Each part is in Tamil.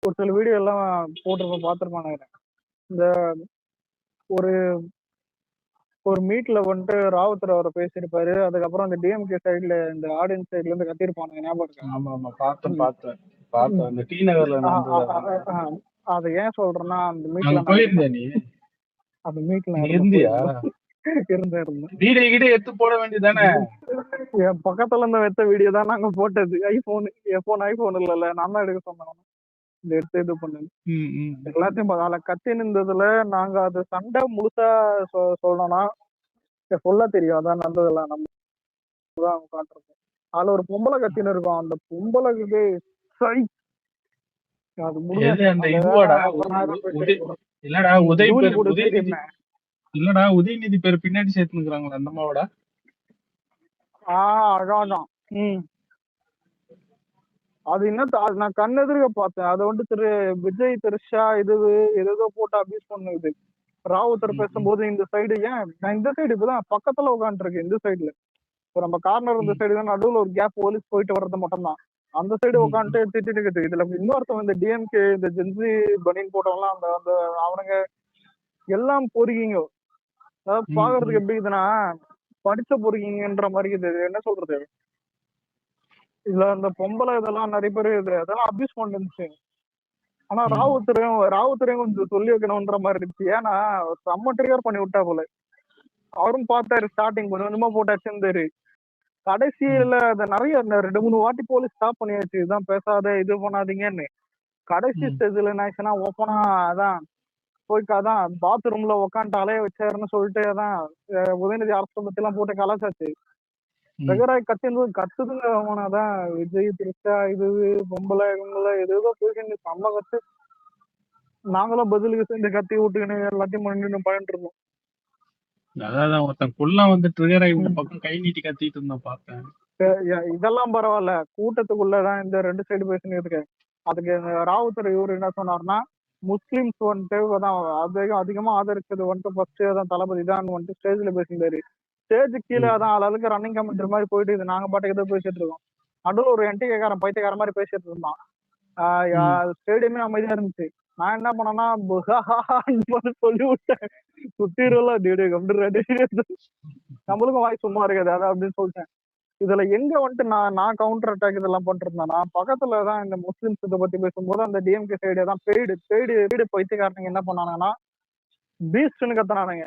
ஒரு சில வீடியோ எல்லாம் போட்டிருப்போம், பார்த்திருப்பாங்க. இந்த ஒரு ஒரு மீட்ல வந்துட்டு ராவுத்தர் அவரை பேசியிருப்பாரு. அதுக்கப்புறம் அந்த டிஎம்கே சைடுல இந்த ஆடியன்ஸ் சைடுல இருந்து கத்திருப்பானுங்க, ஞாபகம் இருக்கா? ஆமா ஆமா பார்த்தேன் இந்த டி நகர்ல நடந்தது. அதை ஏன் சொல்றேன்னா, அந்த அங்க மீட்ல போயிருந்தியா நீ? அந்த மீட்ல இருந்தியா? இருந்தேன். வீடியோ கிட்ட எடுத்து போட வேண்டியதானே? என் பக்கத்துல இருந்து வெத்த வீடியோ தான் நாங்க போட்டது. ஐபோன் இல்ல, நான் தான் எடுக்க சொன்னேன். இந்த எடுத்து இது பண்ணது எல்லாத்தையும் அதில் கத்தி நின்றதுல நாங்க அது சண்டை முழுசா சொல்லணும்னா சொல்ல தெரியும். அதான் நடந்ததெல்லாம் நம்ம தான் காட்டுறோம். அதுல ஒரு பொம்பளை கத்தின்னு இருக்கும். அந்த பொம்பளைக்கு அது இல்லடா உதயநிதி பேர் பின்னாடி சேர்த்துக்கிறாங்களா அந்த அம்மாவோட? அதான் அது என்ன, நான் கண்ணெதிர்க்க பார்த்தேன். அதை வந்து விஜய் திருஷா ஏதோ போட்டு அபியூஸ் பண்ணுது. ராவுத்தர் பேசும்போது இந்த சைடு, ஏன் நான் இந்த சைடு இப்பதான் பக்கத்துல உட்காந்துருக்கேன். இந்த சைடுல இப்போ நம்ம கார்னர் இந்த சைடு தான், நடுவில் ஒரு கேப் போலீஸ் போயிட்டு வர்றது மட்டும் தான். அந்த சைடு உட்காந்துட்டு திட்டிட்டு இருக்குது. இதுல இன்னொருத்தவங்க இந்த டிஎம்கே இந்த ஜென்சி பனியன் போட்டவங்கலாம் அந்த அந்த அவனுங்க எல்லாம் பொறுக்கிங்க. அதாவது பாக்குறதுக்கு எப்படி இதுனா படிச்ச பொறுக்கிங்கன்ற மாதிரி இது. என்ன சொல்றது, இதுல அந்த பொம்பளை இதெல்லாம் நிறைய பேர் இதெல்லாம் அபியூஸ் பண்ணிருந்துச்சு. ஆனா ராவுத்தரையும் கொஞ்சம் சொல்லி வைக்கணும்ன்ற மாதிரி இருந்துச்சு. ஏன்னா செம்ம ட்ரிகர் பண்ணி விட்டா போல. அவரும் பார்த்தாரு, ஸ்டார்டிங் கொஞ்சம் கொஞ்சமா போட்டாச்சு இருந்தாரு. கடைசியில அதை நிறைய 2-3 வாட்டி போலீஸ் ஸ்டாப் பண்ணியாச்சு, இதுதான் பேசாத இது பண்ணாதீங்கன்னு. கடைசி ஸ்டேஜ்ல என்ன ஆச்சுன்னா, ஓப்பனா அதான் போய்க்காதான் பாத்ரூம்ல உட்காந்துட்டு அலைய வச்சாருன்னு சொல்லிட்டு அதான் உதயநிதி அரசு பத்தி எல்லாம் போட்டு கலாச்சாச்சு. ரெகராய் கத்துதுங்க அவனாதான் விஜய் திருச்சா பொம்பளை எதோ போயிட்டு செம்ம கத்து. நாங்களும் பதிலுக்கு சேர்ந்து கத்தி விட்டுக்கின்னு எல்லாத்தையும் பண்ணிட்டு இருந்தோம். அதான் ஒருத்தன் குள்ள வந்து ட்ரிகர் ஆகி பக்கம் கை நீட்டி கத்திட்டு இருந்தோம் பார்த்தேன். இதெல்லாம் பரவாயில்ல, கூட்டத்துக்குள்ளதான் இந்த 2 சைடு பேசினு இருக்கு. அதுக்கு ராவுத்தர் இவரு என்ன சொன்னார்னா, முஸ்லிம்ஸ் வந்துட்டு அதிகமா ஆதரிச்சது வந்துட்டு ஃபர்ஸ்ட் தான் தளபதி தான் வந்துட்டு ஸ்டேஜ்ல பேசியிருந்தாரு. ஸ்டேஜ் கீழே அதான் ஆளுக்கு ரன்னிங் கமெண்ட்ரி மாதிரி போயிட்டு இது நாங்க பாட்டுக்கு ஏதோ பேசிட்டு இருக்கோம். நடுவில் ஒரு என்டிகேக்காரன் பைத்தியக்கார மாதிரி பேசிட்டு இருந்தான். ஸ்டேடியமே அமைதியா இருந்துச்சு. நான் என்ன பண்ணேன்னா சொல்லி விட்டேன், சுத்திடுவோம் நம்மளுக்கும் வாய் சும்மா இருக்காது அதை அப்படின்னு சொல்லிட்டேன். இதுல எங்க வந்துட்டு நான் கவுண்டர் அட்டாக் இதெல்லாம் பண்ணிருந்தேன்னா, பக்கத்துலதான் இந்த முஸ்லிம்ஸ் இதை பத்தி பேசும்போது அந்த டிஎம்கே சைடு தான் பெய்டு பைத்தியக்காரனுங்க என்ன பண்ணானுங்கன்னா, பீஸ்ட்னு கத்தினானுங்க.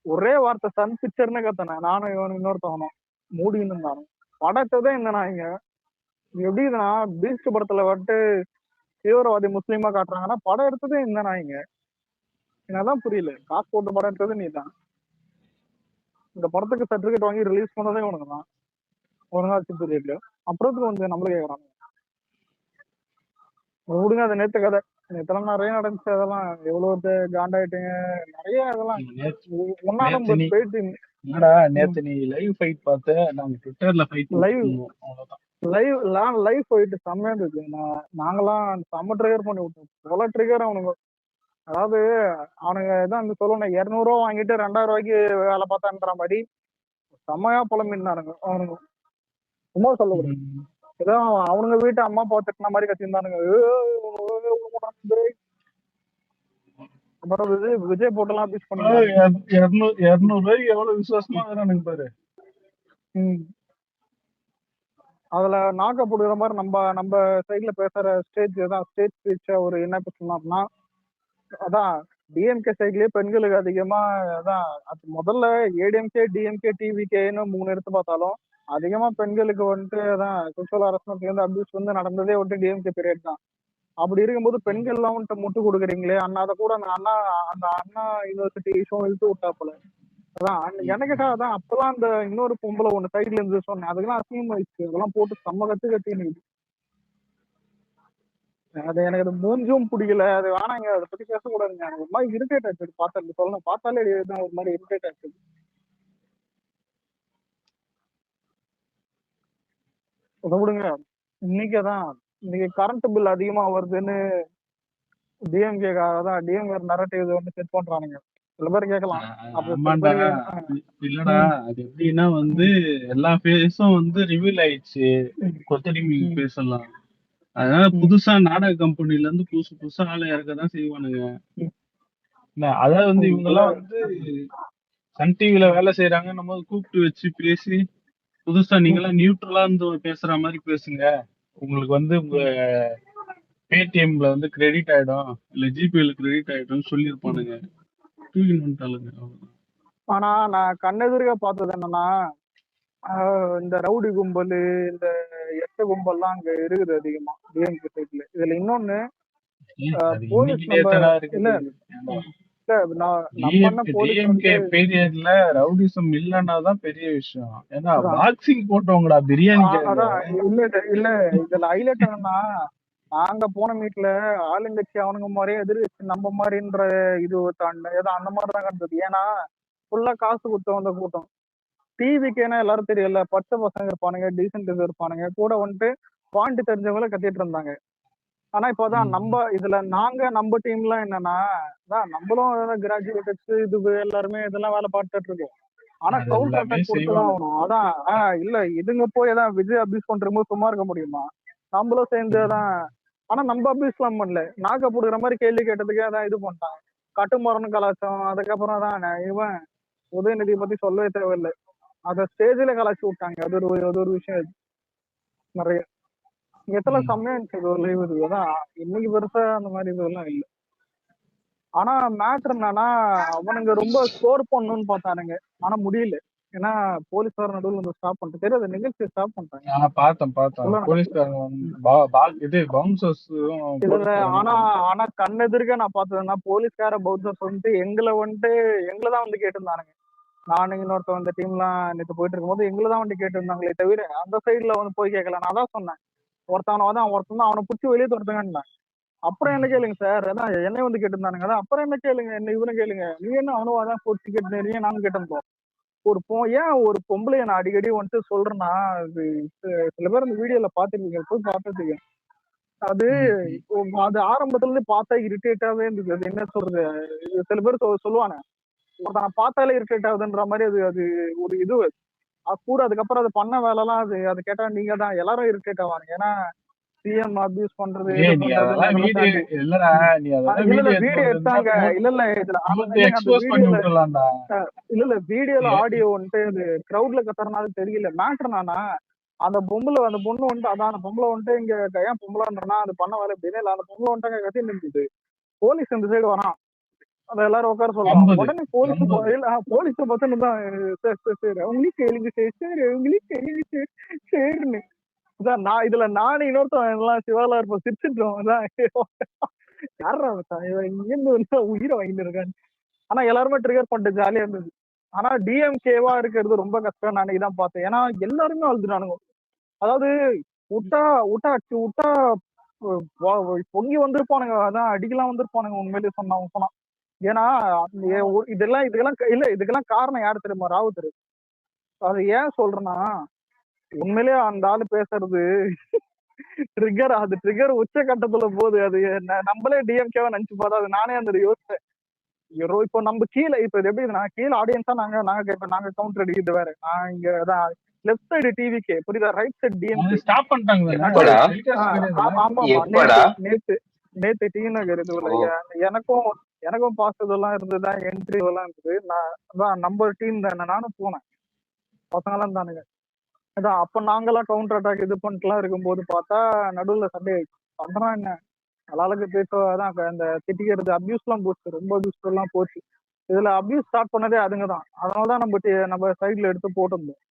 ஒரே வார்த்தை சன் பிக்சர்னு கத்தினேன். நானும் இவனு இன்னொருத்தவனும் மூடின்னு இருந்தானு. படத்ததே இந்த நாய்ங்க எப்படி இதுனா, பீஸ்ட் படத்துல வந்துட்டு தீவிரவாதி முஸ்லீமா காட்டுறாங்கன்னா, படம் எடுத்ததே இந்த நாய்ங்க. என்னதான் புரியல, காசு போட்டு படம் எடுத்தது நீ தான். இந்த படத்துக்கு சர்டிபிகேட் வாங்கி ரிலீஸ் பண்ணதே உனக்கு தான். ஒழுங்காச்சு பீரியட்ல அப்புறத்துக்கு வந்து நம்மளே கேட்கறாங்க. விடுங்க, அது நேத்து கதை. நேத்தெல்லாம் நிறைய நடந்துச்சு. அதெல்லாம் எவ்வளவு காண்டாயிட்டுங்க நிறைய. அதெல்லாம் போயிட்டு நேத்து நீ லைவ் ஃபைட் பார்த்த, நாங்க ட்விட்டர்ல ஃபைட் லைவ் ஃபைட் செம்மையா இருந்துச்சு. நாங்கெல்லாம் செம்ம ட்ரிகர் பண்ணி விட்டோம். பல ட்ரிகர் அவனுங்க. அதாவது அவனுங்க தான் சொல்லணும், 200 ரூபா வாங்கிட்டு 2000 ரூபாய்க்கு வேலை பார்த்தான்ற மாதிரி செம்மையா புலம்பின்னானுங்க அவனுங்க. சும்மா சொல்லக்கூடாது, ஏதோ அவனுங்க வீட்டு அம்மா அப்பா திட்டின மாதிரி கத்திருந்தானுங்க. அப்புறம் விஜய் போட்டெல்லாம் அபியூஸ் பண்ணுவாங்க. 200 ரூபாய்க்கு எவ்வளவு விசுவாசமா எனக்கு பாரு. அதுல நாக்க போடுற மாதிரி நம்ம சைட்ல பேசுற ஸ்டேஜ் ஸ்பீச் ஒரு என்ன சொன்னார்னா, அதான் டிஎம்கே சைட்லயே பெண்களுக்கு அதிகமா அதான் முதல்ல ஏடிஎம்கே டிஎம்கே டிவிகேன்னு 3 எடுத்து பார்த்தாலும் அதிகமா பெண்களுக்கு வந்துட்டு அதான் செக்ஷுவல் ஹராஸ்மெண்ட்ல இருந்து அபியூஸ் வந்து நடந்ததே வந்துட்டு டிஎம்கே பீரியட் தான். அப்படி இருக்கும்போது பெண்கள் எல்லாம் வந்துட்டு முட்டு கொடுக்குறீங்களே அண்ணா, அதை கூட அந்த அண்ணா யூனிவர்சிட்டி இஷ்யூ இழுத்து விட்டாப்புல. அதான் எனக்கு அதான் அப்பெல்லாம் அந்த இன்னொரு பொம்பளை ஒண்ணு சைட்ல இருந்து சொன்னேன், அதுக்கெல்லாம் அசிங்கமாயிடுச்சு. அதெல்லாம் போட்டு செம்ம கத்தி அது எனக்கு அது மூஞ்சும் பிடிக்கல. அது வேணாங்க, அதை பத்தி பேசக்கூடாதுங்க. எனக்கு ஒரு மாதிரி இரிட்டேட் ஆச்சு பார்த்தா. சொல்லணும் பார்த்தாலே ஒரு மாதிரி இரிட்டேட் ஆச்சு. அதை விடுங்க. இன்னைக்கு கரண்ட் பில் அதிகமா வருதுன்னு டிஎம்கே டிஎம்கே நரேட்டிவ் வந்து செட் பண்றானுங்க. சில பேர் கேட்கலாம், இல்லடா அது எப்படின்னா வந்து எல்லா ஃபேஸும் வந்து ரிவீல் ஆயிடுச்சு. கொத்தடிமை ஃபேஸ் எல்லாம் அதனால ம். புதுசா நாடக கம்பெனில இருந்து புதுசு புதுசா ஆளை இறக்கதான் செய்வானுங்க. ம். இல்ல அதாவது வந்து இவங்க இல்ல எல்லாம் வந்து சன் டிவில வேலை செய்யறாங்க, நம்ம கூப்பிட்டு வச்சு பேசி புதுசா ம், நீங்களாம் நியூட்ரலா இருந்து பேசுற மாதிரி பேசுங்க, உங்களுக்கு வந்து உங்க ம், பேடிஎம்ல வந்து கிரெடிட் ஆயிடும் இல்ல ஜிபேல கிரெடிட் ஆயிடும்னு ம். சொல்லியிருப்பானுங்க. தூக்கின்னு வந்துட்டாளுங்க அவ்வளவுதான். ஆனா நான் கண்ணெதிர்க்க பார்த்தது என்னன்னா இந்த ரவுடி கும்பல் இந்த எட்ட கும்பல்லாம் அங்க இருக்குது அதிகமா டிஎம்கே சைட்ல. இதுல இன்னொன்னு அது இன்னைக்கு போலீஸ் நம்ம நேத்தடா இல்ல இருக்குது. இல்ல நம்ம என்ன போலீஸ் டிஎம்கே வந்து பீரியட்ல ரவுடிசம் இல்லைன்னாதான் பெரிய விஷயம். ஏன்னா அதான் பாக்ஸிங் போட்டவங்கடா பிரியாணிக்காக. அதான் இல்ல இல்ல இதுல ஹைலைட் என்னன்னா நாங்க போன மீட்ல ஆளுங்கட்சி அவனுங்க மாதிரியே எதிர்கட்சி நம்ம மாதிரின்ற இது ஏதோ அந்த மாதிரி தான் கண்டது. ஏன்னா ஃபுல்லா காசு கொடுத்து வந்த கூட்டம். டிவிக்குன்னா எல்லாரும் தெரியல, பச்சை பசங்க இருப்பானுங்க, டீசென்ட் இருப்பானுங்க, கூட வந்துட்டு பாயிண்ட் தெரிஞ்சவங்கள கத்திட்டு இருந்தாங்க. ஆனா இப்பதான் நம்ம இதுல நம்ம டீம்லாம் என்னன்னா நம்மளும் கிராஜுவேட்டட்ஸ் இது எல்லாருமே இதெல்லாம் வேலை பார்த்துட்டு இருக்கோம். ஆனா அது கவுண்டர் எல்லாமே அட்டாக் கொடுத்துதான் செய்வாங்க. ஆகணும். அதான் இல்ல இதுங்க போய் ஏதாவது விஜய் அபியூஸ் பண்றபோது சும்மா இருக்க முடியுமா? நம்மளும் சேர்ந்து தான். ஆனா நம்ம அபியூஸ்லாம் பண்ணல. நாக்க போடுற மாதிரி கேள்வி கேட்டதுக்கு அதான் இது பண்ணிட்டாங்க. கட்டுமரன்னு கலாச்சம். அதுக்கப்புறம் தான் இவன் உதயநிதி பத்தி சொல்லவே தேவையில்லை. அத ஸ்டேஜ்ல கலாச்சி விட்டாங்க. அது ஒரு விஷயம் நிறைய எத்தெல்லாம் செம்மையா இருந்துச்சு. இது ஒரு லைவ் இதுதான் இன்னைக்கு பெருசா அந்த மாதிரி இதெல்லாம் இல்லை. ஆனா மேட்ரு என்னன்னா அவனுங்க ரொம்ப ஸ்கோர் பண்ணணும்னு பார்த்தானுங்க. ஆனா முடியல. ஏன்னா போலீஸ்கார நடுவில் வந்து ஸ்டாப் பண்ணிட்டு தெரியாது நிகழ்ச்சியை ஸ்டாப் பண்ணிட்டாங்க. பார்த்தேன் உள்ள போலீஸ்காரங்க ம். இது பவுன்சர்ஸும் இதுல போலீஸ்காரங்க. ஆனா கண்ணெதிர்க்க நான் பார்த்ததுன்னா போலீஸ்கார பௌத்தர்ஸ் வந்துட்டு எங்களை தான் வந்து கேட்டிருந்தானுங்க. நானு இன்னொருத்த அந்த டீம்லாம் நேற்று போயிட்டு இருக்கும்போது எங்களை தான் வந்து கேட்டிருந்தாங்களே தவிர அந்த சைட்ல வந்து போய் கேட்கல. நான் தான் சொன்னேன் ஒருத்தவனை வந்து ஒருத்தன் தான் அவனை பிடிச்சி வெளியே துரத்துங்கன்னு. அப்புறம் என்ன கேளுங்க சார், அதான் என்னை வந்து கேட்டிருந்தானுங்க. அதான் அப்புறம் என்ன கேளுங்க, என்ன இவனை கேளுங்க, நீ என்ன அவனுவா தான் போட்டு கேட்டு நானும் கேட்டோம். ஏன் ஒரு பொம்பளைய நான் அடிக்கடி வந்துட்டு சொல்றேன்னா அது சில பேர் அந்த வீடியோல பாத்துருக்கீங்க, போய் பார்த்துருக்கீங்க. அது அது ஆரம்பத்துல இருந்து பார்த்தா இரிட்டேட்டாவே இருந்தது. அது என்ன சொல்றது, சில பேர் சொல்லுவாங்க ஒருத்தனை பார்த்தாலே இரிட்டேட் ஆகுதுன்ற மாதிரி. அது அது ஒரு இது கூட அதுக்கப்புறம் அது பண்ண வேலை எல்லாம் அது அது கேட்டா நீங்க தான் எல்லாரும் இரிட்டேட் ஆவாங்க. ஏன்னா சிஎம் அபியூஸ் பண்றது இது நீ பண்றதுன்னு அதெல்லாம் அதெல்லாம் வீடியோ தாண்டி இல்லடா, நீ அதெல்லாம் இல்ல வீடியோ வீடியோ எடுத்தாங்க. இல்ல இல்ல இதுல இல்லங்க அந்த எக்ஸ்போஸ் பண்ணி வீடியோல விட்டுறலாம்டா. இல்ல வீடியோல ஆடியோ வந்துட்டு அது கிரௌட்ல கத்துறனால தெரியல. மேட்ரு நானா அந்த பொண்ணு வந்துட்டு அதான் அந்த பொம்பளை வந்துட்டு இங்க ஏன் பொம்பளைன்றனா அது பண்ண வேலை அப்படின்னு இல்ல அந்த பொம்பளை வந்துட்டு கத்தி நின்றுது. போலீஸ் இந்த சைடு வரான். அதை எல்லாரும் உட்கார சொல்றோம். 50 உடனே போலீஸ் பசங்க தான் சரி அவங்களுக்கு கேளுங்க சரி அவங்களுக்கு கேளுங்க சரின்னு இதான் நான் இதுல நானும் இன்னொருத்தன் எல்லாம் சிவாலா இருப்போம் சிரிச்சிட்டோம். அதான் யாரா இங்கிருந்து வந்து உயிரை வாங்கிட்டு இருக்கான்னு. ஆனா எல்லாருமே ட்ரிகர் பண்ணிட்டு ஜாலியா இருந்தது. ஆனா டிஎம்கேவா இருக்கிறது ரொம்ப கஷ்டம் நான் தான் பார்த்தேன். ஏன்னா எல்லாருமே அழுதுனானுங்க. அதாவது விட்டா விட்டா அடிச்சு விட்டா பொங்கி வந்திருப்பானுங்க. அதான் அடிக்கலாம் வந்திருப்பானுங்க உண்மையிலேயே சொன்னா. ஏன்னா இதெல்லாம் இல்ல இதுக்கெல்லாம் காரணம் யாரு தெரியுமா? ராவுத்தர். அது ஏன் சொல்றேன்னா உண்மையிலேயே அந்த ஆளு பேசுறது ட்ரிகர் உச்ச கட்டத்துல போகுது. அது நம்மளே டிஎம்கேவா நினைச்சு பார்த்தா அது நானே அந்த யோசிச்சேன். இப்போ நம்ம கீழே இப்ப இது எப்படி கீழே ஆடியன்ஸா நாங்க கவுண்டர் அடிக்கிறது வேற. நான் இங்க அதான் லெஃப்ட் சைடு டிவிக்கு புரியுதா, ரைட் சைடு டிஎம்கே. ஸ்டாப் பண்ணிட்டாங்க. ஆமா நேத்து நேத்து டி நகர் இதுல எனக்கும் பாஸ் இதெல்லாம் இருந்ததுதான் என்ட்ரி இதெல்லாம் இருந்தது. நான் அதான் நம்ம டீம் தானே நானும் போனேன். பசங்கெல்லாம் தானுங்க. அதான் அப்ப நாங்கெல்லாம் கவுண்டர் அட்டாக் இது பண்ணிட்டுலாம் இருக்கும்போது பார்த்தா நடுவுல சண்டே பண்றான் என்ன நல்லாளுக்கு பேசுவாதான் இந்த திட்டிக்கிறது அபியூஸ் எல்லாம் போச்சு. ரொம்ப அபியூஸ் எல்லாம் போச்சு. இதுல அபியூஸ் ஸ்டார்ட் பண்ணதே அதுங்கதான். அதனாலதான் நம்ம சைட்ல எடுத்து போட்டிருந்தோம்.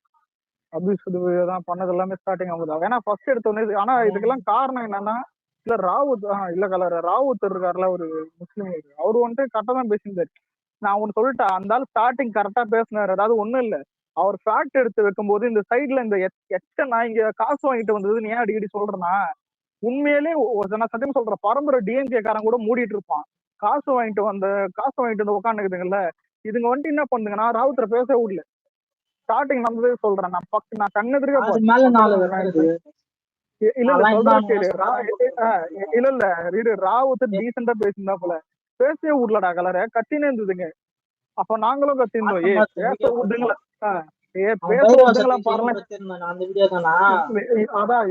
அபியூஸ் இதுதான் பண்ணது எல்லாமே ஸ்டார்டிங் ஆகுது. ஏன்னா ஃபர்ஸ்ட் எடுத்தோன்னே. ஆனா இதுக்கெல்லாம் காரணம் என்னன்னா இல்ல ராவுத் இல்ல கலர் ராவுத் இருக்காருல ஒரு முஸ்லீம் அவரு வந்துட்டு கரெக்டா தான் பேசியிருந்தாரு. நான் ஒண்ணு சொல்லிட்டேன் அந்த ஆள் ஸ்டார்டிங் கரெக்டா பேசினாரு. அதாவது ஒண்ணும் இல்ல அவர் ஃபேக்ட் எடுத்து வைக்கும் போது இந்த சைட்ல இந்த நான் இங்க காசு வாங்கிட்டு வந்தது ஏன் அடிக்கடி சொல்றேன்னா உண்மையிலே நான் சத்தியம் சொல்றேன் பரம்பரை டிஎம்கே காரன் கூட மூடிட்டு இருப்பான். காசு வாங்கிட்டு வந்து உட்காந்துக்குதுங்கல்ல இதுங்க வந்துட்டு என்ன பண்ணுங்கன்னா ராவுத்தரை பேச விடல. ஸ்டார்டிங் நம்ம சொல்றேன் நான் கண்ணெதிர்க்க இல்ல சொல்றேன் கேளு. இல்ல ராவுத்தர் டீசெண்டா பேசியிருந்தாப்புல பேசவே விடலடா கலரை கத்தினே இருந்ததுங்க. அப்ப நாங்களும் கத்திருந்தோம் ஏ பேச விடுங்களா பேச ஒருத்தங்களாம் பாருங்க. அதான்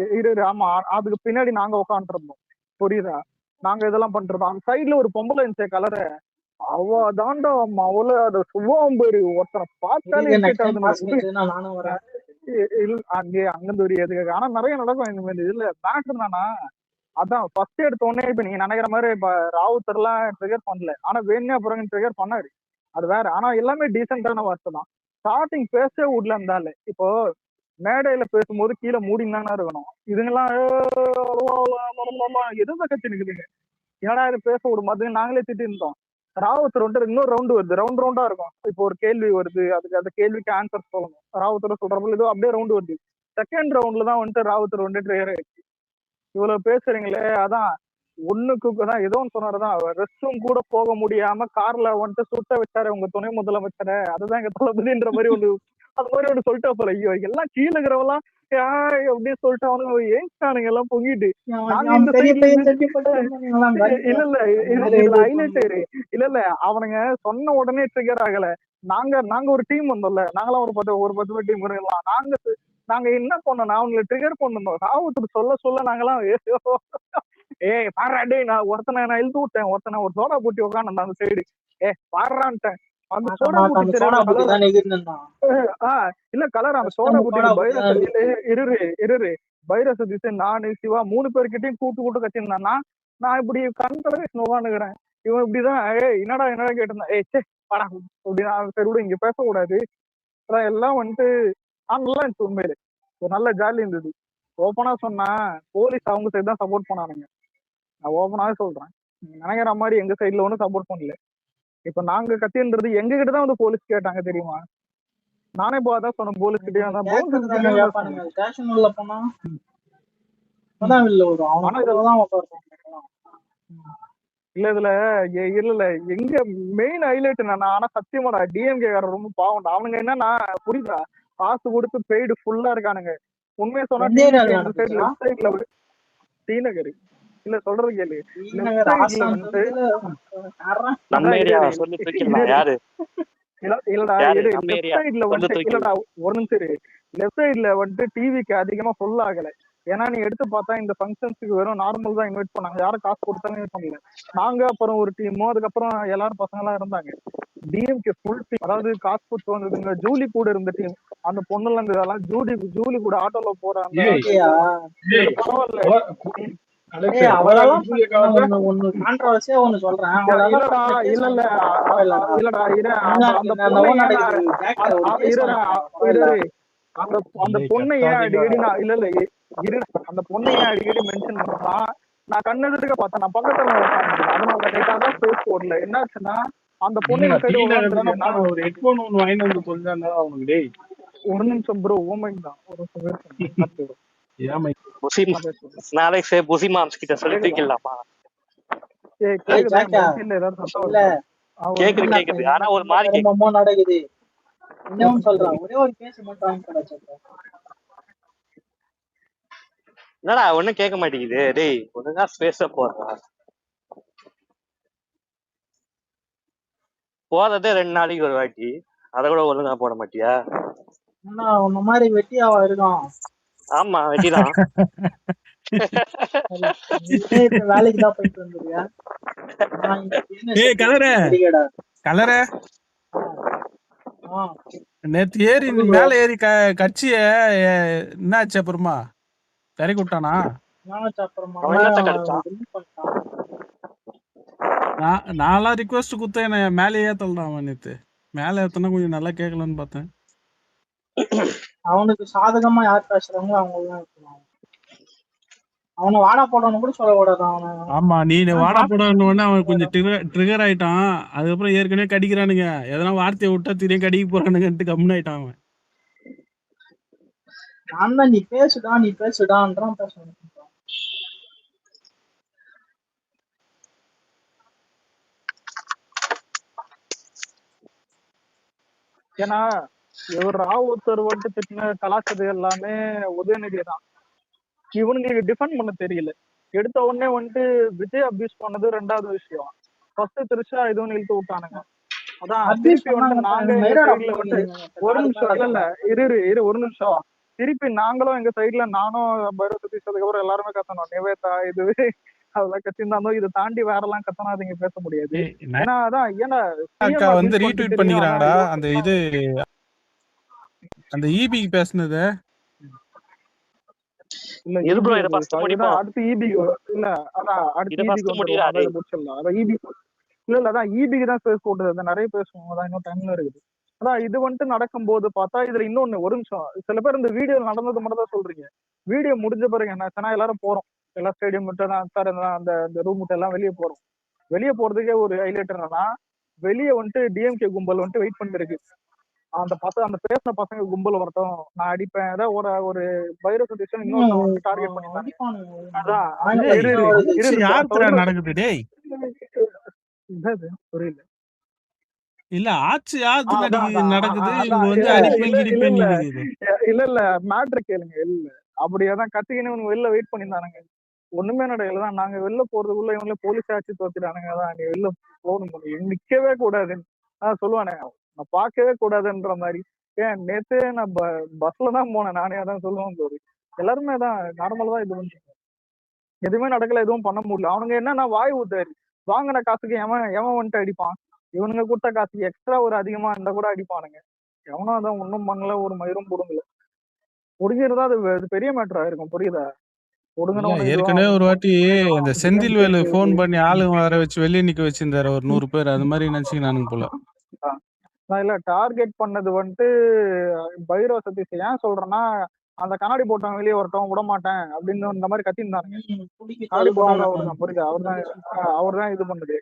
ஆமா, அதுக்கு பின்னாடி நாங்க உட்காந்துட்டு இருந்தோம். புரியுதா? நாங்க இதெல்லாம் பண்றோம். அந்த சைட்ல ஒரு பொம்பளை இருந்துச்சு கலர, அவ தாண்டா அவள அத சுபாவம் பேரு, ஒருத்தனை பார்த்தாலே அங்கிருந்து ஒரு எதுக்கு. ஆனா நிறைய நடக்கும் இந்த மாதிரி. இதுல மேட்ரு என்னன்னா, அதான் ஃபர்ஸ்ட் எடுத்த உடனே இப்ப நீங்க நினைக்கிற மாதிரி இப்ப ராவுத்தர் எல்லாம் ட்ரிகர் பண்ணல, ஆனா வேணே அப்புறம் ட்ரிகர் பண்ணாரு, அது வேற. ஆனா எல்லாமே டீசென்டான வார்த்தை தான். ஸ்டார்டிங் பேசவே விடல இருந்தாலே. இப்போ மேடையில பேசும்போது கீழே மூடினானா இருக்கணும், இதுங்கெல்லாம் எதுவும் கட்சி நிக்குதுங்க, ஏன்னா இது பேச விடும் மாதிரி நாங்களே திட்டி இருந்தோம். ராவுத்தர் வந்துட்டு இன்னொரு ரவுண்டு வருது, ரவுண்டா இருக்கும். இப்போ ஒரு கேள்வி வருது, அதுக்கு அந்த கேள்விக்கு ஆன்சர் சொல்லணும். ராவுத்தர் சொல்றப்போ ஏதோ அப்படியே ரவுண்டு வருது. செகண்ட் ரவுண்ட்ல தான் வந்துட்டு ராவுத்தர் வந்துட்டு ட்ரையர் ஆயிடுச்சு. இவ்வளவு பேசுறீங்களே, அதான் ஒண்ணுக்கு தான் ஏதோ ஒன்று சொன்னாருதான், ரெஸ்ட் ரூம் கூட போக முடியாம கார்ல வந்துட்டு சுட்ட வச்சாரு உங்க துணை முதலமைச்சரை, அதுதான் எங்க தளபதின்ற மாதிரி ஒண்ணு, அது மாதிரி ஒண்ணு சொல்லிட்டா போல. ஐயோ எல்லாம் கீழே இருக்கிறவெல்லாம் அப்படின்னு சொல்லிட்டு அவனுங்க ஏன்னுங்க எல்லாம் பொங்கிட்டு, நாங்க இந்த சைட்ல இல்ல ஹைலைட் இல்ல அவனுங்க சொன்ன உடனே ட்ரிகர் ஆகல. நாங்க ஒரு டீம் வந்தோம்ல, நாங்களாம் ஒரு 10 பேர் டீம் இருக்கலாம். நாங்க என்ன பண்ணோம், அவங்களை ட்ரிகர் பண்ணணும். ராவத்துக்கு சொல்ல நாங்களாம் பாடுறாண்டே, நான் ஒருத்தனை நான் இழுத்து விட்டேன், ஒருத்தனை ஒரு சோடா போட்டி உட்காந்து அந்த சைடு பாடுறான்ட்டேன். அந்த சோடா போட்டி இல்ல கலர், அந்த சோடா போட்டி இரு வைரஸ் திசை நானு சிவா 3 பேர்கிட்டையும் கூட்டு கத்திருந்தான்னா, நான் இப்படி கண்கலவே உட்காந்துக்கிறேன். இவன் இப்படிதான் என்னடா கேட்டிருந்தான், சே பாடா அப்படின்னா சரி விட இங்க பேசக்கூடாது. எல்லாம் வந்துட்டு நல்லா இருந்துச்சு. உண்மையிலே ஒரு நல்ல ஜாலி இருந்தது. ஓப்பனா சொன்னா போலீஸ் அவங்க சைடு தான் சப்போர்ட் பண்ணானுங்க. நான் ஓப்பனாவே சொல்றேன், நினைக்கிற மாதிரி எங்க சைட்ல ஒன்றும் சப்போர்ட் பண்ணல. இப்ப நாங்க கத்தின்றது எங்க கிட்டதான் வந்து போலீஸ் கேட்டாங்க தெரியுமா. நானே போதான் சொன்னேன் போலீஸ் கிட்டே. இல்ல இதுல இல்ல எங்க மெயின் ஹைலைட் என்னன்னா, ஆனா சத்தியமாடா டிஎம்கே ரொம்ப பாவம். அவனுங்க என்னன்னா புரியுதா, காசு கொடுத்து பெய்டு ஃபுல்லா இருக்கானுங்க. உண்மையை சொன்னா ஸ்ரீநகர் இல்ல சொல்றது கேளு, ஒரு நிமிஷம் லெஃப்ட் சைட்ல வந்துட்டு டிவிக்கு அதிகமா ஃபுல் ஆகல. ஏன்னா நீ எடுத்து பார்த்தா இந்த ஃபங்க்ஷன்ஸுக்கு வெறும் நார்மல் தான் இன்வைட் பண்ணாங்க, யாரும் காசு கொடுத்தாலும் இன்வைட் பண்ணல. நாங்க அப்புறம் ஒரு டீமோ, அதுக்கப்புறம் எல்லாரும் பசங்க எல்லாம் இருந்தாங்க. டிஎம்கே ஃபுல் டீம், அதாவது காசு கொடுத்து வந்ததுங்க. ஜூலி கூட இருந்த டீம், அந்த பொண்ணுல இருந்து இதெல்லாம் ஜூலி கூட ஆட்டோல போற அந்த பரவாயில்ல. அந்த பொண்ணை ஏன் அடிக்கடி நான் அந்த பொண்ணை ஏன் அடிக்கடி மென்ஷன் பண்றா, நான் கண்ணெடுக்க பார்த்தேன், நான் பக்கத்துல அதனால பேஸ் போடல. என்னாச்சுன்னா அந்த பொண்ணு ஒரு நிமிஷம் ப்ரோ, ஓமைக்கு தான் ஒரு என்னடா ஒண்ணும் கேட்க மாட்டேங்குது. டேய் ஒழுங்கா ஸ்பேஸ போடுறா. போறதே 2 நாளைக்கு ஒரு வாட்டி, அத கூட ஒழுங்கா போட மாட்டியா? உன்ன மாதிரி வெட்டியாவா இருக்கான்? ஆமா வெட்டிதான். வேலைக்கு தான் போயிட்டு வந்துருக்கியா? கலர நேத்து ஏறி மேல ஏறி கட்சிய என்னாச்சு அப்புறமா தறி விட்டானா? நான்லாம் ரிக்வெஸ்ட் குத்தேன், மேலே ஏத்தலாம். நேத்து மேல ஏத்தனா கொஞ்சம் நல்லா கேட்கலான்னு பார்த்தேன். அவனுக்கு சாதகமா யார் பேசுறாங்களோ அவங்க அவனை வாடா போடணும் கூட சொல்லக்கூடாது. ஆமா, நீ வாடா போடணும்னு அவன் கொஞ்சம் ட்ரிகர் ஆயிட்டான். அதுக்கப்புறம் ஏற்கனவே கடிக்கிறானுங்க, எதனா வார்த்தையை விட்டா திடீர்னு கடிக்க போறானுங்கன்ட்டு கம்முன்னு ஆயிட்டான் அவன். நான் தான் நீ பேசுடான்றான் பேசணும். ஏன்னா இவர் ராவுத்தர் வந்துட்டு திட்டின கலாச்சது எல்லாமே உதயநிதி தான். இவனுங்களுக்கு டிஃபெண்ட் பண்ண தெரியல. எடுத்த உடனே வந்துட்டு விஜய் அபியூஸ் பண்ணது 2வது விஷயம். ஃபர்ஸ்ட் திருஷா இதுவும் இழுத்து விட்டானுங்க. அதான் அட்வைஸ் திருப்பி வந்து பண்ணாங்க நாங்க எங்க மைரா சைடுல வந்து ஒரு நிமிஷம் இல்ல இரு ஒரு நிமிஷம். திருப்பி நாங்களும் எங்க சைடுல நானும் பைரவ சதீஷ் அதுக்கப்புறம் எல்லாருமே கத்தணும். நிவேதா இது அதெல்லாம் கத்திருந்தாலும் இதை தாண்டி வேற எல்லாம் கத்தனாதீங்க, பேச முடியாது. ஏன்னா அதான் ஏன்னா அக்கா வந்து ரீட்வீட் பண்ணிக்கிறாங்கடா அந்த இது அந்த ஈபிக்கு பேசுனது. இல்ல எது ப்ரோ, இத EB ஃபர்ஸ்ட் முடிப்போம். அடுத்து EB இல்ல அதான் அடுத்து இத EB ஃபர்ஸ்ட் வந்துரும். முடிடா அதான் டேய். இதை முடிச்சிடலாம். அதான் EB இல்ல அதான் EBக்கு தான் பேச போட்டது. அதான் நிறைய பேசுவோம். அதான் இன்னும் டைம்ல இருக்குது. அதான் இது வந்துட்டு நடக்கும்போது பார்த்தா இதுல இன்னொன்னு ஒரு நிமிஷம். சில பேர் இந்த வீடியோ நடந்தது மட்டும் தான் சொல்றீங்க. வீடியோ முடிஞ்ச பிறகு என்னாச்சுன்னா எல்லாரும் போறோம். எல்லா ஸ்டேடியம் மட்டும் அந்த ரூம் மட்டும் எல்லாம் வெளியே போறோம். வெளியே போறதுக்கே ஒரு ஹைலைட் என்னன்னா, வெளியே வந்துட்டு டிஎம்கே கும்பல் வந்துட்டு வெயிட் பண்ணிருக்கு. அந்த பேசின பசங்க கும்பல் வரட்டும், நான் அடிப்பேன். ஏதாவது ஒரு பைரவ சதீஷன் இன்னொருத்தன் வந்து டார்கெட் பண்ணிருந்தாங்க. அதான் யாருக்குடா நடக்குது டேய்? புரியல. இல்ல ஆச்சு யாருக்கு நடக்குது? இவங்க வந்து அடிப்பேன் கிடிப்பேன் இல்ல மேட்ரு கேளுங்க. இல்ல அப்படியேதான் கத்திக்கின்னு வெளில வெயிட் பண்ணியிருந்தானுங்க. ஒண்ணுமே நடக்கல தான். நாங்க வெளில போறதுக்குள்ள இவங்கள போலீஸ் ஆட்சி தோத்திட்டானுங்க. அதான் நீ வெளில போகணும், நிக்கவே கூடாதுன்னு சொல்லுவானுங்க. நான் பார்க்கவே கூடாதுன்ற மாதிரி. ஏன் நேத்து நான் பஸ்ல தான் போனேன். நானே அதான் சொல்லுவேன் போது எல்லாருமே தான் நார்மலா தான் இது பண்ணுறாங்க. எதுவுமே நடக்கல, எதுவும் பண்ண முடியல. அவனுங்க என்னன்னா வாய் ஊத்தாரு. வாங்கின காசுக்கு எவன் வந்துட்டு அடிப்பான். இவனுங்க கொடுத்த காசுக்கு எக்ஸ்ட்ரா ஒரு அதிகமா இருந்தா கூட அடிப்பானுங்க. எவனும் அதான் ஒன்னும் பண்ணல, ஒரு மயிரும் புடுங்கல. புடுங்கிருந்தா அது பெரிய மேட்டரா இருக்கும். புரியுதா? ஏற்கனவே ஒரு வாட்டி இந்த செந்தில்வேலு போன் பண்ணி ஆளுங்க வர வச்சு வெளியே நிக்க வச்சிருந்தாரு ஒரு 100 பேர். அது மாதிரி நினைச்சுக்கினானுங்க போல. நான் இல்ல டார்கெட் பண்ணது வந்துட்டு பைரவ சதீஷ். ஏன் சொல்றேன்னா, அந்த கண்ணாடி போட்டவன் வெளியே வரட்டும் விட மாட்டேன் அப்படின்னு இந்த மாதிரி கத்திருந்தாங்க. கண்ணாடி போட்டவர் அவர்தான். புரியுதா? அவர்தான் இது பண்ணுது.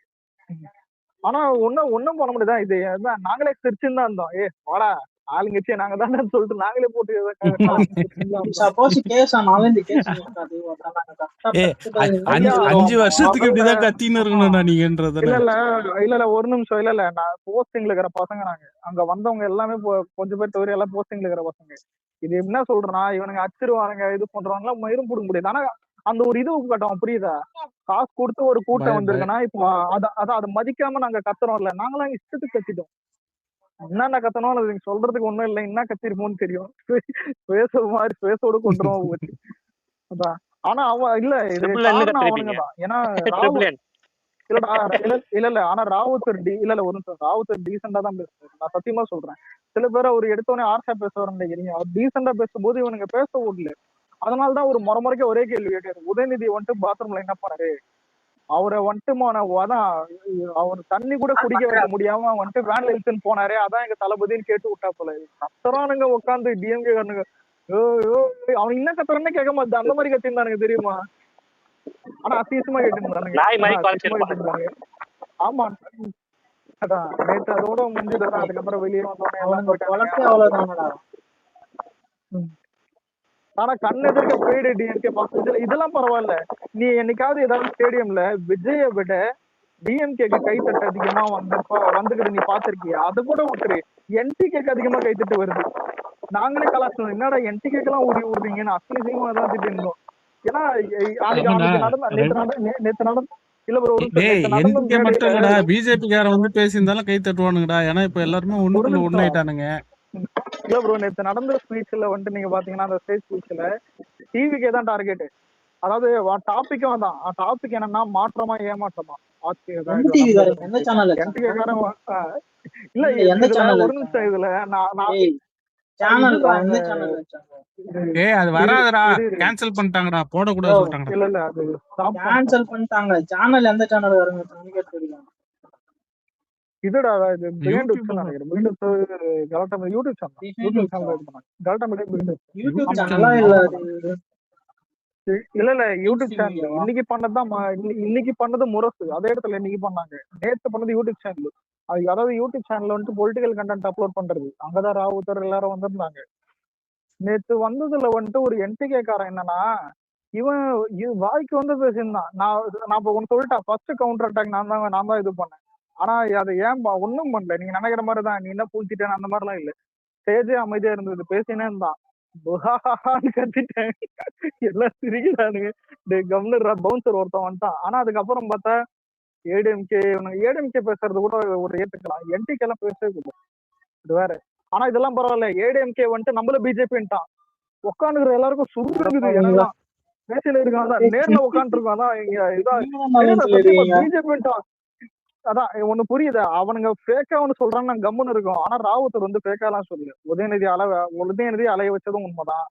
ஆனா ஒன்னும் பண்ண முடியாதான். இது நாங்களே சிரிச்சுன்னு தான் இருந்தோம். வாடா ஆளுங்கச்சியே நாங்க தான் சொல்லிட்டு நாங்களே போட்டு சப்போஸ் கேஸ் ஆனாலும் இந்த கேஸ் 5 வருஷத்துக்கு இப்படிதான் கத்தின்னு இருக்கணும்டா நீங்கன்றது. இல்ல ஒரு நிமிஷம். இல்ல நான் போஸ்டிங்ல இருக்கிற பசங்க. நாங்க அங்க வந்தவங்க எல்லாமே கொஞ்சம் பேர் தவிர எல்லாம் போஸ்டிங்ல இருக்கிற பசங்க. இது என்ன சொல்றேன்னா, இவனுங்க அச்சிருவானுங்க, இது பண்றவங்க மயிரும் பிடிக்க முடியாது. ஆனா அந்த ஒரு இது கட்டோம். புரியுதா? காசு கொடுத்து ஒரு கூட்டம் வந்திருக்குன்னா இப்போ அதை மதிக்காம நாங்க கத்துறோம்ல. நாங்களாம் இஷ்டத்துக்கு கத்திட்டோம். என்னென்ன கத்தணும் அது நீங்க சொல்றதுக்கு ஒண்ணும் இல்லை. என்ன கத்திருப்போம்னு தெரியும். பேசோட கொண்டுருவோம் போச்சு. அதான். ஆனா அவன் இல்ல இது அவனுங்கதான். ஏன்னா இல்ல ஆனா ராவுத்தர் ஒரு நிமிஷம். ராவுத்தர் டீசெண்டா தான் பேசுறாரு. நான் சத்தியமா சொல்றேன். சில பேர் அவர் எடுத்தோடனே ஆர்ஷா பேசுவாருன்னு நினைக்கிறீங்க. அவர் டீசெண்டா பேசும்போது இவனுங்க பேச விடல. அதனாலதான் ஒரு முறைக்க ஒரே கேள்வி கேட்டாரு. உதயநிதி வந்துட்டு பாத்ரூம்ல என்ன பண்ணாரு? அவரை வந்துட்டு அதான் அவர் தண்ணி கூட குடிக்க வைக்க முடியாம வந்துட்டு வேன்ல இழுத்துன்னு போனாரு. அதான் எங்க தளபதினு கேட்டு விட்டா போல. கத்துறானுங்க உட்காந்து டிஎம்கே காரனுங்க. அவன் என்ன கத்துறான்னு கேட்க மாட்டான். அந்த மாதிரி கத்திருந்தானுங்க தெரியுமா? ஆனா அசிங்கமா கேட்டுருந்தானுங்க. ஆமா அதான் நேற்று அதோட முடிஞ்சதுதான். அதுக்கப்புறம் வெளியே வந்தோடனே ஆனா கண்ணெதிர்க்க பெய்டு டிஎம்கே பாக்குறது இதெல்லாம் பரவாயில்ல. நீ என்னைக்காவது ஏதாவது ஸ்டேடியம்ல விஜய விட டிஎம்கேக்கு கைத்தட்டு அதிகமா வந்துக்கிட்டு நீ பாத்திருக்கியா? அது கூட விட்டுரு. என்டிகேக்கு அதிகமா கைத்தட்டு வருது. நாங்களே கலாச்சோம். என்னடா என்டிகேக்கு எல்லாம் விடுறீங்கன்னு அசிங்கமா தான் திட்டு இருந்தோம். ஏன்னா நேற்று நடந்த இல்ல ப்ரோ மட்டும் இல்லடா, பிஜேபி காரன் வந்து பேசியிருந்தாலும் கை தட்டுவானுங்கடா. ஏன்னா இப்ப எல்லாருமே ஒண்ணுக்குள்ள ஒண்ணாயிட்டானுங்க. இல்ல ப்ரோ நேற்று நடந்த ஸ்பீச்ல வந்துட்டு நீங்க பாத்தீங்கன்னா அந்த ஸ்டேஜ் ஸ்பீச்ல டிவிக்கே தான் டார்கெட். அதாவது டாபிக்கும் தான். டாபிக் என்னன்னா மாற்றமா ஏமாற்றமா ஆட்சி. இல்ல ஒரு நிமிஷம். இதுல அது வராதடா, கேன்சல் பண்ணிட்டாங்கடா, போட கூடாது சொல்லிட்டாங்க. இல்ல அது கேன்சல் பண்ணிட்டாங்க. சேனல் எந்த சேனல் வருங்க? இதுடா இது behind YouTube channel. YouTube channel இல்ல யூடியூப் சேனல் இன்னைக்கு பண்ணது முரசு. அதே இடத்துல இன்னைக்கு பண்ணாங்க. நேற்று பண்ணது யூடியூப் சேனல். அதாவது யூடியூப் சேனல் வந்துட்டு பொலிட்டிக்கல் கண்டென்ட் அப்லோட் பண்றது. அங்கதான் ராவுத்தர் எல்லாரும் வந்திருந்தாங்க. நேற்று வந்ததுல வந்துட்டு ஒரு என்டிகே காரன் என்னன்னா, இவன் வாய்க்கு வந்து பேசியிருந்தான். நான் இப்ப ஒன்னு சொல்லிட்டேன். ஃபர்ஸ்ட் கவுண்டர் அட்டாக் நான் தான் இது பண்ணேன். ஆனா அதை ஏன் ஒன்னும் பண்ணல. நீங்க நினைக்கிற மாதிரிதான். நீ என்ன பூச்சிட்டேன் அந்த மாதிரிலாம் இல்ல. ஸ்டேஜே அமைதியா இருந்தது. பேசினே இருந்தான். கத்திட்டேன். எல்லாம் சிரிக்கிறானுங்க. கவர்னர் பவுன்சர் ஒருத்தன் வந்துட்டான். ஆனா அதுக்கப்புறம் பார்த்தா ஏடிஎம்கே ஏடிஎம்கே பேசுறது கூட ஒரு ஏத்துக்கலாம், என்டிகே எல்லாம் பேசவே கூடாது, இது வேற. ஆனா இதெல்லாம் பரவாயில்ல, ஏடிஎம்கே வந்துட்டு நம்மள பிஜேபின்ட்டான், உட்காந்துக்கிற எல்லாருக்கும் சுருக்குது. எனக்குலாம் பேசில இருக்கான், நேர்ல உட்காந்துட்டு இருக்கான், அதான் இங்க இதா சத்தியமா பிஜேபின்ட்டான். அதான் ஒண்ணு புரியுது, அவனுங்க ஃபேக்கா ஒண்ணு சொல்றான்னு நான் கம்முன்னு இருக்கும். ஆனா ராவுத்தர் வந்து ஃபேக்காலாம் சொல்லு, உதயநிதி அலைய வச்சதும் உண்மைதான்,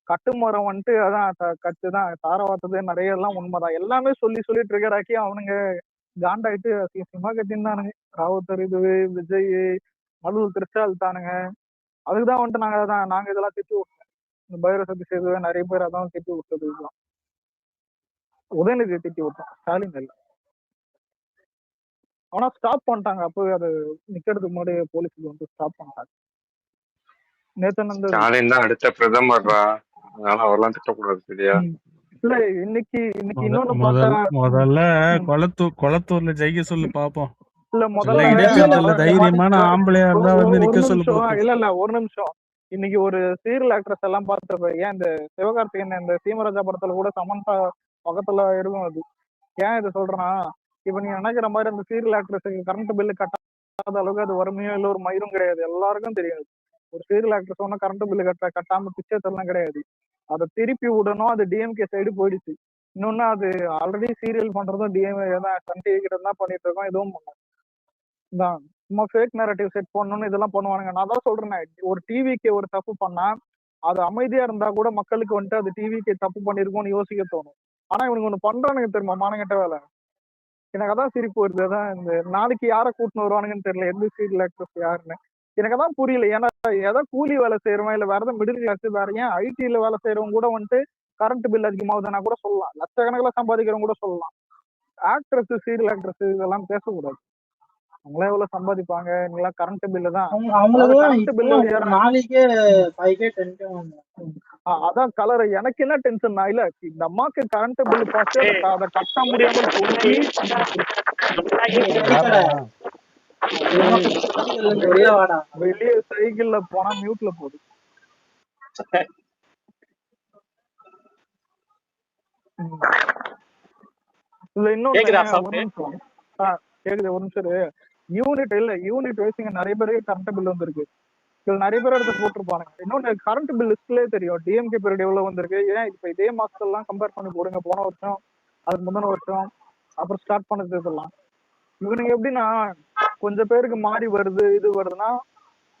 கட்டுமரம் வந்துட்டு அதான் கட்டுதான் தாரவாத்தது நிறைய எல்லாம் உண்மைதான். எல்லாமே சொல்லி சொல்லி ட்ரிகர் ஆக்கி அவனுங்க காண்டாயிட்டு சினிமா கட்டிருந்தானுங்க. ராவுத்தர் இது, விஜய், மல்லூர் திருச்சால் தானுங்க. அதுக்குதான் வந்துட்டு நாங்க இதெல்லாம் திட்டி விட்டோம். இந்த பைரசக்தி செய்தது நிறைய பேர் அதான் திட்டி விட்டது. இதெல்லாம் உதயநிதியை திட்டி விட்டோம், ஸ்டாலின் இல்லை. ஆனா ஸ்டாப் பண்ணிட்டாங்க, அப்போ அது நிக்கிறதுக்கு முன்னாடி போலீஸ் வந்து ஸ்டாப் பண்ணிட்டாங்க. நேத்து ஸ்டாலின் தான் அடுத்த பிரதமர்ரா, அதனால அவரெல்லாம் திட்டக்கூடாது சரியா? இல்ல இன்னைக்கு இன்னொன்னு முதல்ல கொளத்தூர்ல ஜெயிக்க சொல்லு பாப்போம். இல்ல முதல்ல இடைத்தேர்தல்ல தைரியமான ஆம்பளையா இருந்தா வந்து நிக்க சொல்லு. இல்ல ஒரு நிமிஷம், இன்னைக்கு ஒரு சீரியல் ஆக்ட்ரஸ் எல்லாம் பார்த்துருப்ப, ஏன் இந்த சிவகார்த்திகேயன் இந்த சீமராஜா படத்துல கூட சமந்தா பக்கத்துல இருக்கும். அது ஏன் இதை சொல்றேன்னா, இப்ப நீ நினைக்கிற மாதிரி அந்த சீரியல் ஆக்ட்ரஸுக்கு கரண்ட் பில்லு கட்டாத அளவுக்கு அது வறுமையோ இல்ல ஒரு மயிரும் கிடையாது, எல்லாருக்கும் தெரியாது. ஒரு சீரியல் ஆக்ட்ரஸ் ஒன்னும் கரண்ட் பில்லு கட்டாம பிச்சை தரலாம் கிடையாது. அதை திருப்பி விடணும், அது டிஎம்கே சைடு போயிடுச்சு. இன்னொன்னு அது ஆல்ரெடி சீரியல் பண்றதும் டிஎம்கே தான், சன் டிவி கிட்ட தான் பண்ணிட்டு இருக்கோம், இதுவும் பண்ணலாம் தான். சும்மா ஃபேக் நேரட்டிவ் செட் பண்ணணும்னு இதெல்லாம் பண்ணுவானுங்க. நான் தான் சொல்றேன், ஒரு டிவிக்கு ஒரு தப்பு பண்ணா அது அமைதியா இருந்தா கூட மக்களுக்கு வந்துட்டு அது டிவிக்கு தப்பு பண்ணிருக்கோம்னு யோசிக்க தோணும். ஆனா இவனுக்கு ஒண்ணு பண்றானுங்க தெரியுமா, மானங்கிட்ட வேலை. எனக்கு அதான் சிரிப்பு வருது. அதான் இந்த நாளைக்கு யாரை கூட்டின்னு வருவானுங்கன்னு தெரியல, எந்த சீரியல் ஆக்ட்ரஸ் யாருன்னு எனக்கு அதான் புரியல. ஏன்னா ஏதாவது கூலி வேலை செய்யறவன் இல்ல வேற ஏதாவது மிடில் கிளாஸ், வேற ஏன் ஐடில வேலை செய்யறவங்க கூட வந்துட்டு கரண்ட் பில் அதிகமாகுதுன்னா கூட சொல்லலாம், லட்சக்கணக்கில் சம்பாதிக்கிறவங்க கூட சொல்லலாம். ஆக்ட்ரஸ், சீரியல் ஆக்ட்ரஸ் இதெல்லாம் பேசக்கூடாது. அவங்களே எவ்வளவு சம்பாதிப்பாங்க, நீங்களாம் கரண்ட் பில்லு தான். அதான் கலர். எனக்கு என்ன டென்ஷன் இல்ல, இந்த அம்மாக்கு கரண்ட் பில் பார்த்து அதை கட்ட முடியாமல் வெளியே சைக்கிள்ல போனா மியூட்ல போகுது. இதுல இன்னொன்னு கேக்குது, ஒரு நிமிஷம். யூனிட் இல்ல, யூனிட் வைஸ் இங்க நிறைய பேருக்கு கரண்ட் பில் வந்திருக்கு. இதுல நிறைய பேர் எடுத்து போட்டிருப்பானுங்க. இன்னொன்னு கரண்ட் பில் லிஸ்ட்லயே தெரியும் டிஎம்கே பீரியட் எவ்வளவு வந்திருக்கு. ஏன் இப்ப இதே மாசத்தெல்லாம் கம்பேர் பண்ணி போடுங்க, போன வருஷம், அதுக்கு முந்தின வருஷம், அப்புறம் ஸ்டார்ட் பண்ணது இதெல்லாம். இவனுங்க எப்படின்னா கொஞ்சம் பேருக்கு மாறி வருது, இது வருதுன்னா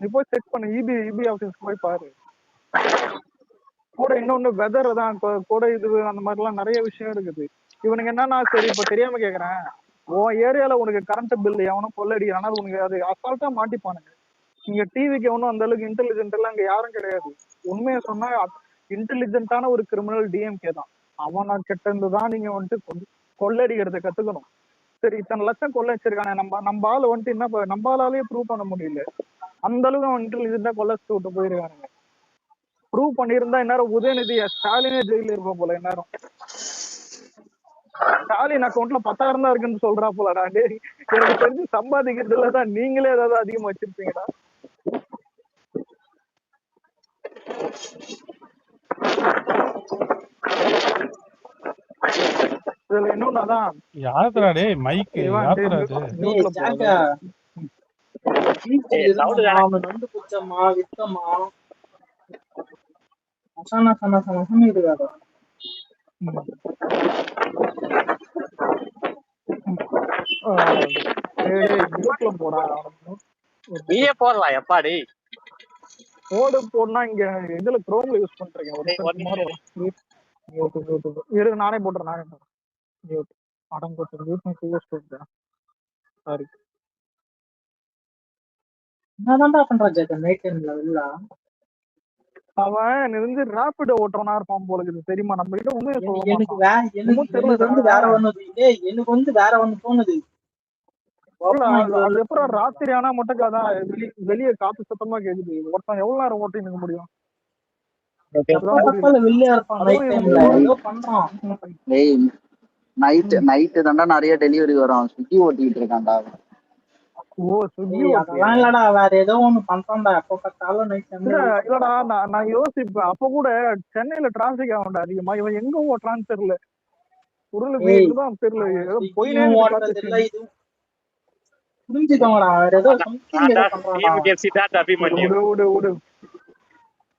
நீ போய் செக் பண்ணு, இபி ஆபீஸ்க்கு போய் பாரு. கூட இன்னொன்னு வெதர் தான் கூட, இது அந்த மாதிரி எல்லாம் நிறைய விஷயம் இருக்குது. இவனுக்கு என்னன்னா, சரி இப்ப தெரியாம கேக்குறேன், உன் ஏரியால உனக்கு கரண்ட் பில் எவனும் கொள்ளடிக்கிறானா உனக்கு அது அசால்ட்டா மாட்டிப்பானுங்க. இங்க டிவிக்கு ஒன்றும் அந்த அளவுக்கு இன்டெலிஜென்ட் எல்லாம் இங்க யாரும் கிடையாது. உண்மையை சொன்னா இன்டெலிஜென்ட்டான ஒரு கிரிமினல் டிஎம்கே தான். அவனை கெட்டதுதான் நீங்க வந்துட்டு கொள்ளடிக்கிறத கத்துக்கணும். சரி இத்தனை லட்சம் கொள்ள வச்சிருக்கானே, நம்ம ஆளு வந்துட்டு என்ன, நம்ம ஆளாலேயே ப்ரூவ் பண்ண முடியல, அந்த அளவுக்கு அவன் இன்டெலிஜென்ட்டா கொள்ளச்சு விட்டு போயிருக்கானுங்க. ப்ரூவ் பண்ணியிருந்தா இந்நேரம் உதயநிதி ஸ்டாலினே ஜெயில இருப்போம் போல. இந்நேரம் ஸ்டாலின் அக்கௌண்ட்ல 10,000 தான் இருக்குன்னு சொல்றா போலடா. எனக்கு தெரிஞ்சு சம்பாதிக்கிறதுலதான் நீங்களே ஏதாவது அதிகமா வச்சிருப்பீங்கடா. இதுல இன்னொன்னாதான் யாருடா டேய் மைக் யாருடா இது? அவன் வந்து குச்சமா வித்தமா அசானா சனா சனா இருக்காரு. நீயே போடலாம் எப்பாடி கோடு போடனா இங்க இதுல குரோம்ல யூஸ் பண்றீங்க. இரு நானே போடுறேன். சாரி. என்னதான்டா பண்றா ஜெகன் நைட் டைம்ல இல்ல? அவன் இருந்து ராபிடோ ஓட்டுறவனா இருப்பான் போல இருக்குது, தெரியுமா? நம்ம கிட்ட உண்மையை சொல்லுவான். எனக்கு வந்து வேற ஒண்ணு தோணுது. அது எப்பறம் ராத்திரி ஆனா மட்டும் அதான் வெளியே காத்து சத்தமா கேக்குது. ஒருத்தன் எவ்வளவு நேரம் ஓட்டி நிக்க முடியும்? நைட்டு தாண்டா நிறைய டெலிவரி வரும், ஸ்விக்கி ஓட்டிட்டு இருக்கான்டா. ஓ ஸ்விக்கி இல்லடா, வேற ஏதோ ஒண்ணு பண்றான்டா. எப்ப பார்த்தாலும் நைட் டைம். இல்லடா, நான் யோசிப்பேன், அப்ப கூட சென்னையில டிராபிக் ஆகும்டா அதிகமா. இவன் எங்க ஓட்டுறான்னு தெரியல. உருளுது ஏய் இதுதான் தெரியல ஏதோ போயினே ஸ்விக்கியும் இருக்கு ஓடுறது காத்து இல்ல இதுவும் புரிஞ்சுக்கோங்கடா வேற ஏதோ சம்திங் ஏதோ பண்றான்டா டீமுக்கு சித்தார்த் அபிமன்யு விடு விடு விடு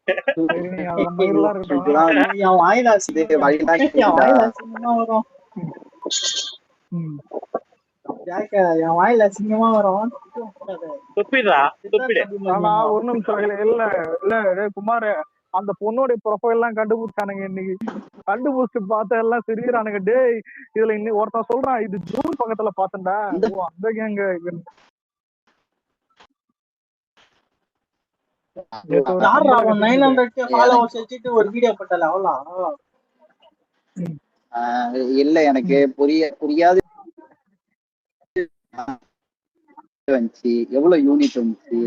சரி அதெல்லாம் மயிரெல்லாம் இருக்கட்டும் இதெல்லாம் என் வாயில இது அசிங்கமா வழிதான் என் கேக்குதா? வாயில அசிங்கமா வரும் ம். கேக்க என் வாயில அசிங்கமா வரும் துப்பிடுறா துப்பிடு ஆனா ஒரு நிமிஷம் இல்ல இல்ல இல்ல டேய் குமார் அந்த பொண்ணோட ப்ரொஃபைல் எல்லாம் கண்டுபிடிச்சானுங்க இன்னைக்கு கண்டுபிடிச்சு பார்த்த எல்லாம் சிரிக்கிறானுங்க டேய் இதுல இன்னைக்கு ஒருத்தன் சொல்றான் இது ஜூன் பக்கத்துல பார்த்தேன்டா ஓ அந்த கேங்க யாரா அவன் 900 ஃபாலோவர்ஸ் வச்சுட்டு ஒரு வீடியோ போட்டல அவ்வளோ இல்ல எனக்கு புரியாது வந்துச்சு எவ்வளவு யூனிட் வந்துச்சு